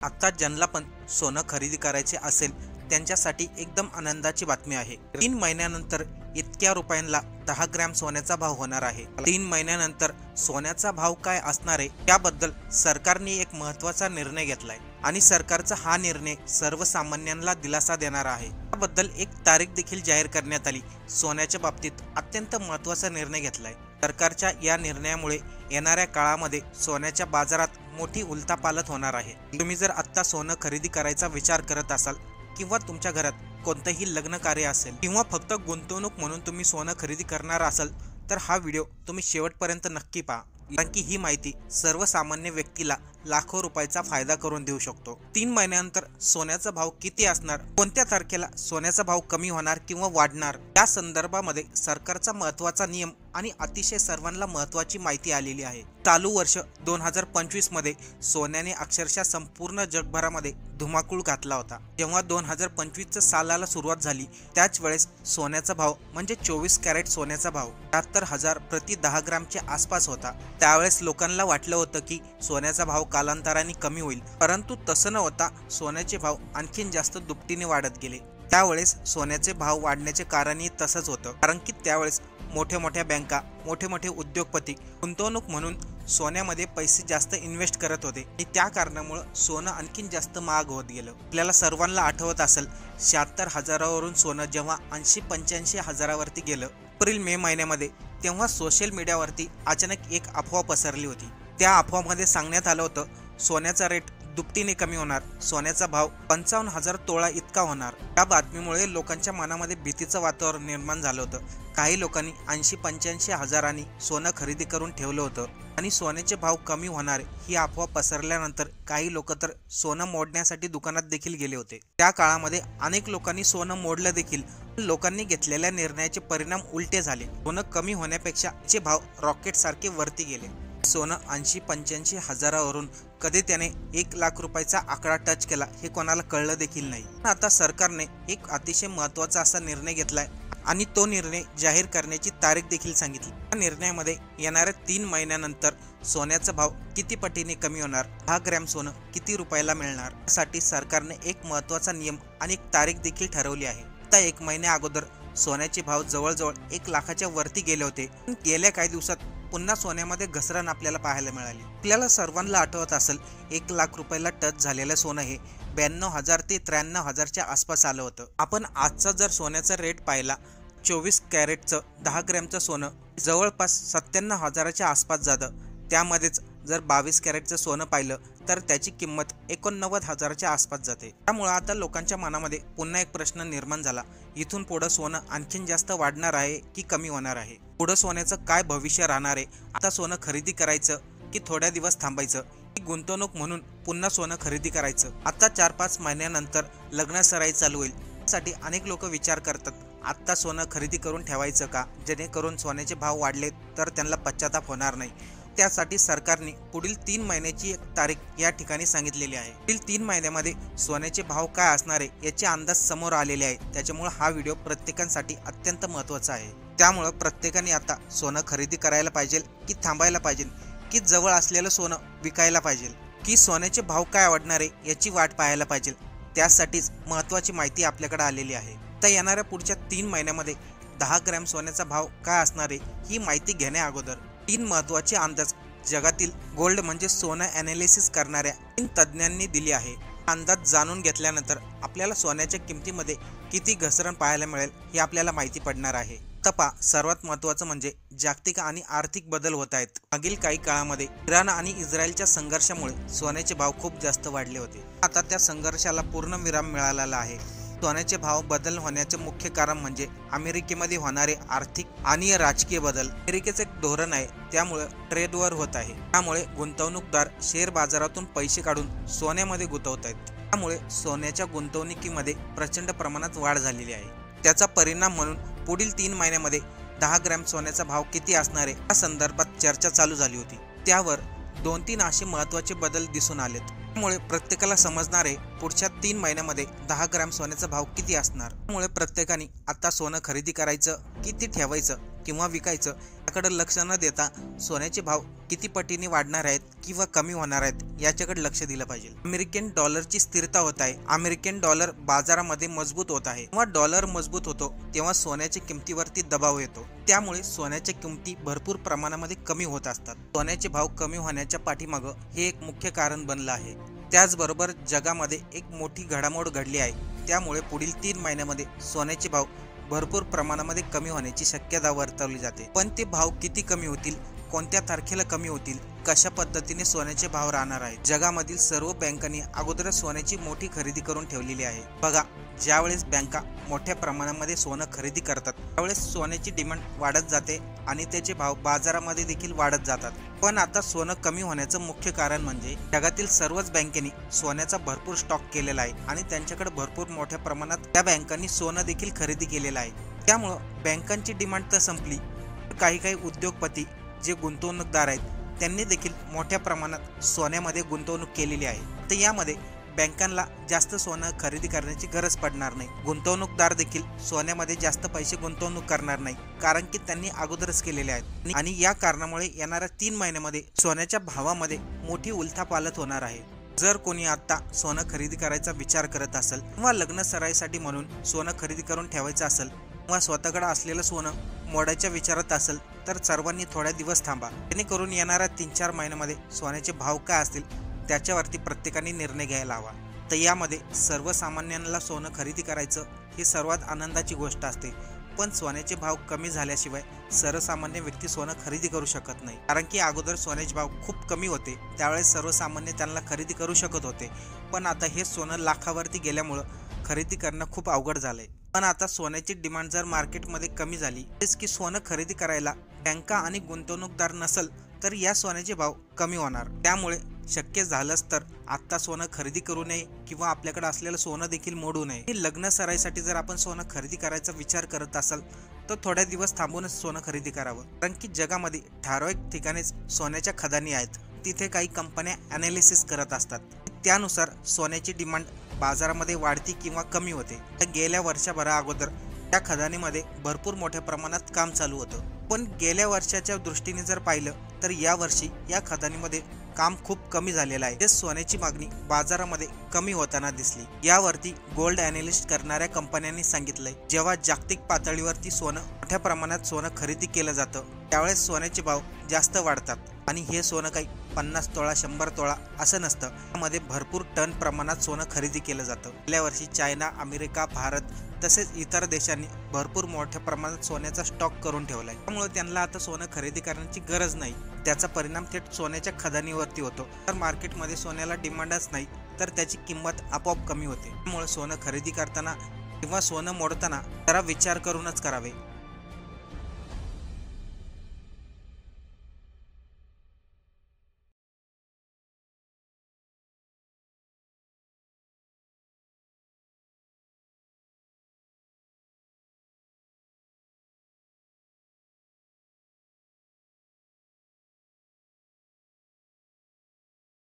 आता ज्यांना पण सोनं खरेदी करायचे असेल त्यांच्यासाठी एकदम आनंदाची बातमी आहे। 3 महिन्यानंतर इतक्या रुपयांना 10 ग्रॅम सोन्याचा भाव होणार आहे। 3 महिन्यानंतर सोन्याचा भाव काय असणार आहे याबद्दल सरकारने एक महत्त्वाचा निर्णय घेतलाय आणि सरकारचा हा निर्णय सर्वसामान्यांना दिलासा देणारा आहे। याबद्दल एक तारीख देखील जाहीर करण्यात आली। सोन्याच्या बाबतीत अत्यंत महत्त्वाचा निर्णय घेतलाय। सरकारच्या या निर्णयामुळे येणाऱ्या काळामध्ये सोन्याच्या बाजारात मोठी उलथापालथ होणार आहे। तुम्ही जर आत्ता सोनं खरेदी करायचा विचार करत असाल किंवा तुमच्या घरात कोणतेही लग्न कार्य असेल किंवा फक्त गुंतवणूक म्हणून तुम्ही सोनं खरेदी करणार असाल तर हा व्हिडिओ तुम्ही शेवटपर्यंत नक्की पहा, कारण की ही माहिती सर्वसामान्य व्यक्तीला लाखो रुपयाचा फायदा करून देऊ शकतो। 3 महिन्यानंतर सोन्याचा भाव किती असणार, कोणत्या तारखेला सोन्याचा भाव कमी होणार किंवा वाढणार या संदर्भामध्ये सरकारचा महत्त्वाचा नियम आणि अतिशय सर्वांना महत्त्वाची माहिती आलेली आहे। चालू वर्ष 2025 मध्ये सोन्याने अक्षरशः संपूर्ण जगभरामध्ये धुमाकूळ घातला होता। जेव्हा 2025 सालाला सुरुवात झाली त्याच वेळेस सोन्याचा भाव म्हणजे 24 कॅरेट सोन्याचा भाव 73,000 प्रति 10 ग्रामच्या आसपास होता। त्यावेळेस लोकांना वाटलं होतं की सोन्याचा भाव कालांतराने कमी होईल, परंतु तसं न होता सोन्याचे भाव आणखीन जास्त दुपटीने वाढत गेले। त्यावेळेस सोन्याचे भाव वाढण्याचे कारणही तसंच होतं, कारण की त्यावेळेस मोठ्या बँका, मोठे उद्योगपती गुंतवणूक म्हणून सोन्यामध्ये पैसे जास्त इन्व्हेस्ट करत होते आणि त्या कारणामुळे सोनं आणखीन जास्त महाग होत गेलं। आपल्याला सर्वांना आठवत असेल 76,000वरून सोनं जेव्हा 80-85,000वरती गेलं एप्रिल मे महिन्यामध्ये, तेव्हा सोशल मीडियावरती अचानक एक अफवा पसरली होती। त्या अफवामध्ये सांगण्यात आलं होतं सोन्याचा रेट दुपटीने कमी होणार, सोन्याचा भाव 55,000 तोळा इतका होणार। या बातमीमुळे लोकांच्या मनामध्ये भीतीचं वातावरण निर्माण झालं होतं। काही लोकांनी 80-85,000 सोनं खरेदी करून ठेवलं होतं आणि सोन्याचे भाव कमी होणार ही अफवा पसरल्यानंतर काही लोक तर सोनं मोडण्यासाठी दुकानात देखील गेले होते। त्या काळामध्ये अनेक लोकांनी सोनं मोडलं देखील। लोकांनी घेतलेल्या निर्णयाचे परिणाम उलटे झाले। सोनं कमी होण्यापेक्षा त्याचे भाव रॉकेट सारखे वरती गेले। सोनं 80-85,000वरून कधी त्याने 1 लाख रुपयाचा आकडा टच केला हे कोणाला कळलं देखील नाही। पण आता सरकारने एक अतिशय महत्त्वाचा असा निर्णय घेतलाय आणि तो निर्णय जाहीर करण्याची तारीख देखील सांगितली। या निर्णयामध्ये येणाऱ्या 3 महिन्यानंतर सोन्याचा भाव किती पटीने कमी होणार, 10 ग्रॅम सोनं किती रुपयाला मिळणार यासाठी सरकारने एक महत्त्वाचा नियम आणि एक तारीख देखील ठरवली आहे। आता 1 महिन्या अगोदर सोन्याचे भाव जवळजवळ 1 लाखाच्या वरती गेले होते। गेल्या काही दिवसात पुन्हा सोन्यामध्ये घसरण आपल्याला पाहायला मिळाली। आपल्याला सर्वांना आठवत असेल 1 लाख रुपयाला टच झालेलं सोनं हे 92,000 ते 93,000च्या आसपास आलं होतं। आपण आजचा जर सोन्याचा रेट पाहिला 24 कॅरेटचं 10 ग्रॅमचं सोनं जवळपास 97,000च्या आसपास जातं। त्यामध्येच जर 22 कॅरेटचं सोनं पाहिलं तर त्याची किंमत 89,000च्या आसपास जाते। त्यामुळे आता लोकांच्या मनामध्ये पुन्हा एक प्रश्न निर्माण झाला, इथून पुढं सोनं आणखीन जास्त वाढणार आहे की कमी होणार आहे, पुढं सोन्याचं काय भविष्य राहणार आहे, आता सोनं खरेदी करायचं की थोड्या दिवस थांबायचं, की गुंतवणूक म्हणून पुन्हा सोनं खरेदी करायचं। आता 4-5 महिन्यानंतर लग्न सराई चालू होईल, त्यासाठी अनेक लोक विचार करतात आत्ता सोनं खरेदी करून ठेवायचं का, जेणेकरून सोन्याचे भाव वाढले तर त्यांना पश्चाताप होणार नाही। त्यासाठी सरकारने पुढील 3 महिन्याची एक तारीख या ठिकाणी सांगितलेली आहे। पुढील 3 महिन्यामध्ये सोन्याचे भाव काय असणार आहे याचे अंदाज समोर आलेले आहे। त्याच्यामुळे हा व्हिडिओ प्रत्येकासाठी अत्यंत महत्त्वाचा आहे। त्यामुळे प्रत्येकाने आता सोनं खरेदी करायला पाहिजे की थांबायला पाहिजे, की जवळ असलेलं सोनं विकायला पाहिजे, की सोन्याचे भाव काय वाढणार आहे याची वाट पाहायला पाहिजे, त्यासाठीच महत्त्वाची माहिती आपल्याकडे आलेली आहे। तर येणाऱ्या पुढच्या 3 महिन्यामध्ये 10 ग्रॅम सोन्याचा भाव काय असणार आहे ही माहिती घेण्या अगोदर 3 महत्त्वाचे अंदाज जगातील गोल्ड म्हणजे सोनं ॲनालिसिस करणाऱ्या 3 तज्ज्ञांनी दिली आहे। अंदाज जाणून घेतल्यानंतर आपल्याला सोन्याच्या किमतीमध्ये किती घसरण पाहायला मिळेल हे आपल्याला माहिती पडणार आहे। तपा सर्वात महत्त्वाचं म्हणजे जागतिक आणि आर्थिक बदल होत आहेत। मागील काही काळामध्ये इराण आणि इस्रायलच्या संघर्षामुळे सोन्याचे भाव खूप जास्त वाढले होते। आता त्या संघर्षाला पूर्ण विराम मिळालेला आहे। सोन्याचे भाव बदल होण्याचे मुख्य कारण म्हणजे अमेरिकेमध्ये होणारे आर्थिक आणि राजकीय बदल। अमेरिकेचे एक धोरण आहे, त्यामुळे ट्रेड वॉर होत आहे। त्यामुळे गुंतवणूकदार शेअर बाजारातून पैसे काढून सोन्यामध्ये गुंतवत आहेत। त्यामुळे सोन्याच्या गुंतवणुकीमध्ये प्रचंड प्रमाणात वाढ झालेली आहे। त्याचा परिणाम म्हणून पुढील 3 महिन्यामध्ये 10 ग्रॅम सोन्याचा भाव किती असणार आहे या संदर्भात चर्चा चालू झाली होती। त्यावर 2-3 असे महत्त्वाचे बदल दिसून आलेत। त्यामुळे प्रत्येकाला समजणार आहे पुढच्या 3 महिन्यामध्ये 10 ग्रॅम सोन्याचा भाव किती असणार। त्यामुळे प्रत्येकाने आता सोनं खरेदी करायचं किती ठेवायचं किंवा विकायचं याकडे लक्ष न देता सोन्याचे भाव किती पटीने वाढणार आहेत किंवा कमी होणार आहेत याच्याकडे लक्ष दिलं पाहिजे। अमेरिकन डॉलरची स्थिरता होत आहे, अमेरिकन डॉलर बाजारामध्ये मजबूत होत आहे। जेव्हा डॉलर मजबूत होतो तेव्हा सोन्याच्या किमतीवरती दबाव येतो, त्यामुळे सोन्याच्या किमती भरपूर प्रमाणामध्ये कमी होत असतात। सोन्याचे भाव कमी होण्याच्या पाठीमागं हे एक मुख्य कारण बनलं आहे। त्याचबरोबर जगामध्ये एक मोठी घडामोड घडली आहे, त्यामुळे पुढील 3 महिन्यामध्ये सोन्याचे भाव भरपूर प्रमाणामध्ये कमी होण्याची शक्यता वर्तवली जाते। पण ते भाव किती कमी होतील, कोणत्या तारखेला कमी होतील, कशा पद्धतीने सोन्याचे भाव राहणार आहेत। जगामधील सर्व बँकांनी अगोदर सोन्याची मोठी खरेदी करून ठेवलेली आहे। बघा, ज्यावेळेस बँका मोठ्या प्रमाणामध्ये सोनं खरेदी करतात त्यावेळेस सोन्याची डिमांड वाढत जाते आणि त्याचे भाव बाजारामध्ये देखील वाढत जातात। पण आता सोनं कमी होण्याचं मुख्य कारण म्हणजे जगातील सर्वच बँकेनी सोन्याचा भरपूर स्टॉक केलेला आहे आणि त्यांच्याकडे भरपूर मोठ्या प्रमाणात त्या बँकांनी सोनं देखील खरेदी केलेलं आहे। त्यामुळं बँकांची डिमांड तर संपली, काही उद्योगपती जे गुंतवणूकदार आहेत त्यांनी देखील मोठ्या प्रमाणात सोन्यामध्ये गुंतवणूक केलेली आहे। तर यामध्ये बँकांना जास्त सोनं खरेदी करण्याची गरज पडणार नाही। गुंतवणूकदार देखील सोन्यामध्ये जास्त पैसे गुंतवणूक करणार नाही, कारण की त्यांनी अगोदरच केलेले आहेत आणि या कारणामुळे येणाऱ्या 3 महिन्यामध्ये सोन्याच्या भावामध्ये मोठी उलथापालथ होणार आहे। जर कोणी आता सोनं खरेदी करायचा विचार करत असेल किंवा लग्न सराईसाठी म्हणून सोनं खरेदी करून ठेवायचं असेल किंवा स्वतःकडे असलेलं सोनं मोडायच्या विचारात असेल तर सर्वांनी थोड्या दिवस थांबा, जेणेकरून येणाऱ्या 3-4 महिन्यामध्ये सोन्याचे भाव काय असतील त्याच्यावरती प्रत्येकाने निर्णय घ्यायला हवा। तर यामध्ये सर्वसामान्यांना सोनं खरेदी करायचं ही सर्वात आनंदाची गोष्ट असते, पण सोन्याचे भाव कमी झाल्याशिवाय सर्वसामान्य व्यक्ती सोनं खरेदी करू शकत नाही। कारण की अगोदर सोन्याचे भाव खूप कमी होते, त्यावेळेस सर्वसामान्य त्यांना खरेदी करू शकत होते, पण आता हे सोनं लाखावरती गेल्यामुळं खरेदी करणं खूप अवघड झालंय। पण आता सोन्याची डिमांड जर मार्केटमध्ये कमी झाली की सोनं खरेदी करायला बँका आणि गुंतवणूकदार नसल तर या सोन्याचे भाव कमी होणार। त्यामुळे शक्य झालंच तर आत्ता सोनं खरेदी करू नये किंवा आपल्याकडे असलेलं सोनं देखील मोडू नये। लग्न सराईसाठी जर आपण सोनं खरेदी करायचा विचार करत असाल तर थोड्या दिवस थांबूनच सोनं खरेदी करावं, कारण की जगामध्ये ठराविक ठिकाणीच सोन्याच्या खदानी आहेत, तिथे काही कंपन्या ॲनालिसिस करत असतात, त्यानुसार सोन्याची डिमांड बाजारामध्ये वाढती किंवा कमी होते। तर गेल्या वर्षभरा अगोदर त्या खदानीमध्ये भरपूर मोठ्या प्रमाणात काम चालू होतं, पण गेल्या वर्षाच्या दृष्टीने जर पाहिलं तर या वर्षी या खदानीमध्ये काम खूप कमी झालेलं आहे। सोन्याची मागणी बाजारामध्ये कमी होताना दिसली। यावरती गोल्ड ॲनालिस्ट करणाऱ्या कंपन्यांनी सांगितलंय, जेव्हा जागतिक पातळीवरती मोठ्या प्रमाणात सोनं खरेदी केलं जातं त्यावेळेस सोन्याचे भाव जास्त वाढतात आणि हे सोनं काही 50 तोळा 100 तोळा असं नसतं, त्यामध्ये भरपूर टन प्रमाणात सोनं खरेदी केलं जातं। गेल्या वर्षी चायना, अमेरिका, भारत तसेच इतर देशांनी भरपूर मोठ्या प्रमाणात सोन्याचा स्टॉक करून ठेवलाय, त्यामुळे त्यांना आता सोनं खरेदी करण्याची गरज नाही। त्याचा परिणाम थेट सोन्याच्या खदानीवरती होतो। तर मार्केटमध्ये सोन्याला डिमांडच नाही तर त्याची किंमत आपोआप कमी होते। त्यामुळे सोनं खरेदी करताना किंवा सोनं मोडताना जरा विचार करूनच करावे।